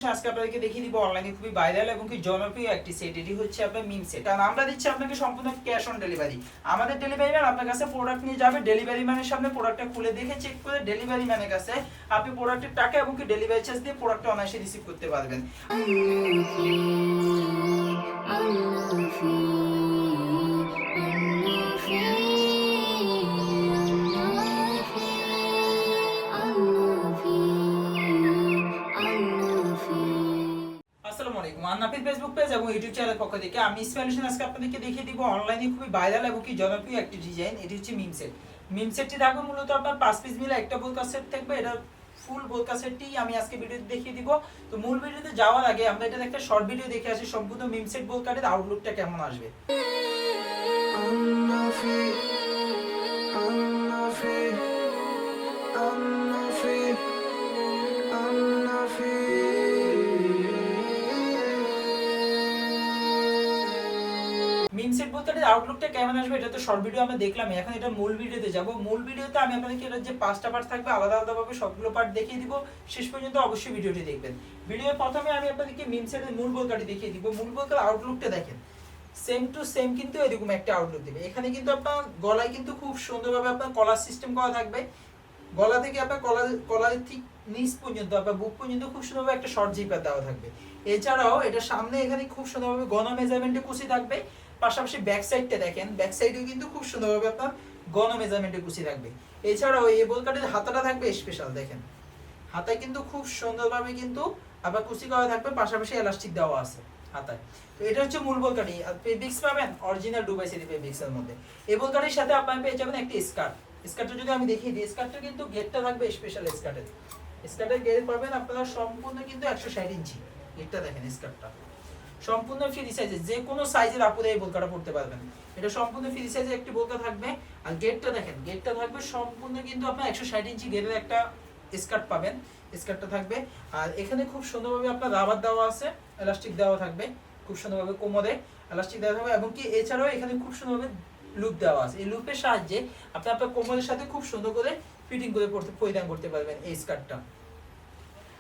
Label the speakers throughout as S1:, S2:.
S1: আজকে আপনাদেরকে দেখিয়ে দিব অনলাইনে খুবই ভাইরাল এবং কি জনপ্রিয় একটি সেট। এটি হচ্ছে আপনার মিম সেট। আর আমরা দিচ্ছি আপনাকে সম্পূর্ণ ক্যাশ অন ডেলিভারি। আমাদের ডেলিভারি ম্যান আপনার কাছে প্রোডাক্ট নিয়ে যাবে, ডেলিভারি ম্যানের সামনে প্রোডাক্টটা খুলে দেখে চেক করে ডেলিভারি ম্যানের কাছে আপনি প্রোডাক্টের টাকা এবং কি ডেলিভারি চার্জ দিয়ে প্রোডাক্টটা অনায়াসে রিসিভ করতে পারবেন। নাফিস ফেসবুক পেজ এবং ইউটিউব চ্যানেল পক্ষ থেকে আমি ইসমাইল আজকে আপনাদেরকে দেখিয়ে দিব অনলাইনে খুবই ভাইরাল এবং কি জনপ্রিয় একটি ডিজাইন। এটি হচ্ছে মিম সেট। মিম সেটটি থাকবে মূলত আপনার 5 পিস মিলে একটা বোলকা সেট থাকবে। এটা ফুল বোলকা সেটটি আমি আজকে ভিডিওতে দেখিয়ে দিব। তো মূল ভিডিওতে যাওয়ার আগে আমরা এটা একটা শর্ট ভিডিও দেখে আসি সম্পূর্ণ মিম সেট বোলকাটের আউটলুকটা কেমন আসবে। মিম সেট বোলকাটের আউটলুকটা কেমন আসবে এটা তো শর্ট ভিডিও আমরা দেখলাম। এখন এটা মূল ভিডিওতে যাব। মূল ভিডিওতে আমি আপনাদেরকে এর যে 5টা পার্ট থাকবে আলাদা আলাদাভাবে সবগুলো পার্ট দেখিয়ে দিব। শেষ পর্যন্ত অবশ্যই ভিডিওটি দেখবেন। ভিডিওর প্রথমে আমি আপনাদেরকে মিম সেটের মূল বোলকাটি দেখিয়ে দিব। মূল বোলকার আউটলুকটা দেখেন, সেম টু সেম কিন্তু এরকম একটা আউটলুক দিবে। এখানে কিন্তু আপনার গলায় কিন্তু খুব সুন্দরভাবে আপনার কলার সিস্টেম করা থাকবে। গলা থেকে আপনার কলার ঠিক নিচ পর্যন্ত আপনার বুক পর্যন্ত খুব সুন্দরভাবে একটা শর্ট জিপার দেওয়া থাকবে। এছাড়াও এটা সামনে এখানে খুব সুন্দরভাবে গণ মেজারমেন্টে কুচি থাকবে। পাশাপাশি ব্যাক সাইডটা দেখেন, ব্যাক সাইডেও কিন্তু খুব সুন্দরভাবে আপনার গণ মেজারমেন্টে কুচি থাকবে। এছাড়াও এই বোলকাটের হাতাটা থাকবে স্পেশাল, দেখেন হাতায় কিন্তু খুব সুন্দরভাবে কিন্তু আবার কুচি করা থাকবে, পাশাপাশি এলাস্টিক দেওয়া আছে হাতায়। তো এটা হচ্ছে মূল বোলকাটি। আর ফেব্রিক্স পাবেন অরিজিনাল দুবাই সেরি ফেব্রিক্স এর মধ্যে। এই বোলকাটির সাথে আপনারা পেয়ে যাবেন একটি স্কার্ট। স্কার্টটা যদি আমি দেখিয়ে দিই, স্কার্টটা কিন্তু গেটটা থাকবে স্পেশাল স্কার্টের। স্কার্টের গেট পাবেন আপনারা সম্পূর্ণ কিন্তু 160 ইঞ্চি। গেটটা দেখেন, স্কার্টটা সম্পূর্ণ ফ্রি সাইজে, যে কোনো সাইজের আপুরা এই বোলকাটা পড়তে পারবেন। এটা সম্পূর্ণ ফ্রি সাইজের একটি বোলকা থাকবে। আর গেটটা দেখেন, গেটটা থাকবে সম্পূর্ণ কিন্তু আপনার 160 ইঞ্চি গেটের একটা স্কার্ট পাবেন। স্কার্টটা থাকবে। আর এখানে খুব সুন্দরভাবে আপনার রাবার দেওয়া আছে, এলাস্টিক দেওয়া থাকবে খুব সুন্দরভাবে, কোমরে এলাস্টিক দেওয়া থাকবে এবং কি এছাড়াও এখানে খুব সুন্দরভাবে লুপ দেওয়া আছে। এই লুপের সাহায্যে আপনি আপনার কোমরের সাথে খুব সুন্দর করে ফিটিং করে পরিধান করতে পারবেন এই স্কার্টটা।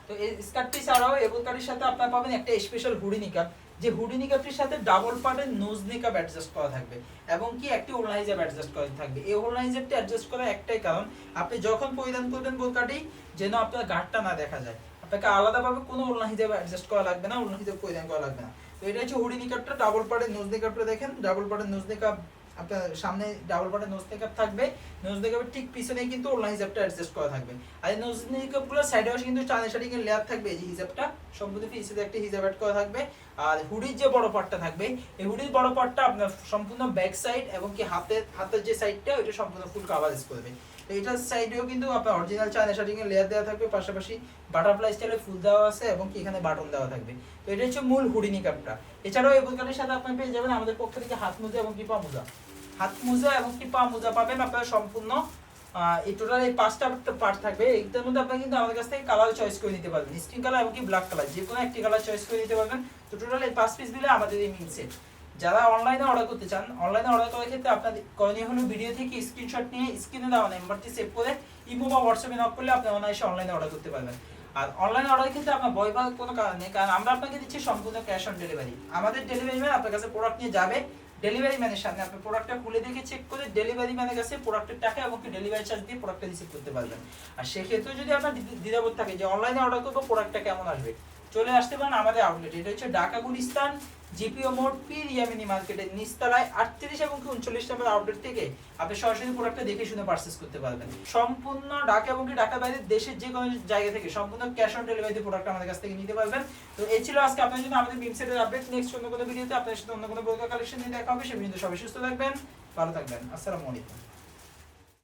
S1: তো এই স্কার্টটি ছাড়াও এই বোলকাটির সাথে আপনারা পাবেন একটা স্পেশাল হুডি নিকাপ, যে হুডি নিকাপটির সাথে ডাবল পার্টের নোজ নিকাপ অ্যাডজাস্ট করা থাকবে এবং কি একটি ওড়না হিজাব অ্যাডজাস্ট করা থাকবে। এই ওড়না হিজাবটি অ্যাডজাস্ট করার একটাই কারণ, আপনি যখন পরিধান করবেন বোলকাটি যেন আপনার গাঢ়টা না দেখা যায়। আপনাকে আলাদাভাবে কোনো ওড়না হিজাব অ্যাডজাস্ট করা লাগবে না, ওড়না হিজাব পরিধান করা লাগবে না। তো এটা হচ্ছে হুডি নিকাপটা। ডাবল পার্টের নোজ নিকাপটা দেখেন, ডাবল পার্টের নোজ নিকাপ আপনার সামনে ডাবল পার্টের নোজ নিকাপ থাকবে। নোজ নিকাপের ঠিক পিছনেই কিন্তু ওড়না হিজাবটা অ্যাডজাস্ট করা থাকবে। আর এই নোজ নিকাপগুলো সাইডে আসে কিন্তু চাঁদের শাড়িং এর লেয়ার থাকবে। এই যে হিজাবটা সম্পূর্ণ পিছনে একটা হিজাব অ্যাড করা থাকবে। আর হুডির যে বড় পার্টটা থাকবে, এই হুডির বড় পার্টটা আপনার সম্পূর্ণ ব্যাক সাইড এবং কি হাতের যে সাইডটা ওইটা সম্পূর্ণ ফুল কভারেজ করবে। তো এটার সাইডেও কিন্তু আপনার অরিজিনাল চায়না শাড়িং এর লেয়ার দেওয়া থাকবে, পাশাপাশি বাটারফ্লাই স্টাইলে ফুল দেওয়া আছে এবং কি এখানে বাটন দেওয়া থাকবে। তো এটা হচ্ছে মূল হুডি নিকাপটা। এছাড়াও এই বোলকাটির সাথে আপনি পেয়ে যাবেন আমাদের পক্ষ থেকে হাত মোজা এবং কি পা মোজা। হাত মোজা এবং কি পা মোজা পাবেন আপনারা সম্পূর্ণ। এই টোটাল এই 5টা পার্ট থাকবে। এইটার মধ্যে আপনারা কিন্তু আমাদের কাছ থেকে কালার চয়েস করে নিতে পারবেন, স্কিন কালার এবং কি ব্ল্যাক কালার, যে কোনো একটি কালার চয়েস করে নিতে পারবেন। তো টোটাল এই 5 পিস মিলে আমাদের এই মিম সেট। যারা অনলাইনে অর্ডার করতে চান, অনলাইনে অর্ডার করার ক্ষেত্রে আপনাদের করণীয় হলো ভিডিও থেকে স্ক্রিনশট নিয়ে স্ক্রিনে দেওয়া নাম্বারটি সেভ করে ইমো বা হোয়াটসঅ্যাপে নক করলে আপনি অনায়াসে অনলাইনে অর্ডার করতে পারবেন। আর অনলাইনে অর্ডারের ক্ষেত্রে আপনার ভয় পাওয়ার কোনো কারণ নেই, কারণ আমরা আপনাকে দিচ্ছি সম্পূর্ণ ক্যাশ অন ডেলিভারি। আমাদের ডেলিভারি ম্যান আপনার কাছে প্রোডাক্ট নিয়ে যাবে, ডেলিভারি ম্যানের সামনে আপনি প্রোডাক্টটা খুলে দেখে চেক করে ডেলিভারি ম্যানের কাছে প্রোডাক্টের টাকা এবং ডেলিভারি চার্জ দিয়ে প্রোডাক্টটা রিসিভ করতে পারবেন। আর সেক্ষেত্রে যদি আপনার দ্বিধাবোধ থাকে যে অনলাইনে অর্ডার করবো প্রোডাক্টটা কেমন আসবে, চলে আসতে পারেন আমাদের আউটলেট। এটা হচ্ছে ঢাকা গুলিস্তান জিপিও মোড় পীর ইয়ামিনী মার্কেটের নিচতলায় 38 এবং 39 নম্বর আউটলেট থেকে আপনি সরাসরি প্রোডাক্টটা দেখে শুনে পারচেজ করতে পারবেন। সম্পূর্ণ ঢাকা এবং ঢাকা বাইরে দেশের যে কোনো জায়গা থেকে সম্পূর্ণ ক্যাশ অন ডেলিভারিতে প্রোডাক্ট আমাদের কাছ থেকে নিতে পারবেন। তো এই ছিল আজকে আপনার জন্য আমাদের মিম সেটের আপডেট। নেক্সট অন্য কোনো ভিডিওতে আপনার সাথে অন্য কোনো বোলকা কালেকশন নিয়ে দেখা হবে। সে পর্যন্ত সবাই সুস্থ থাকবেন, ভালো থাকবেন। আসসালামু আলাইকুম।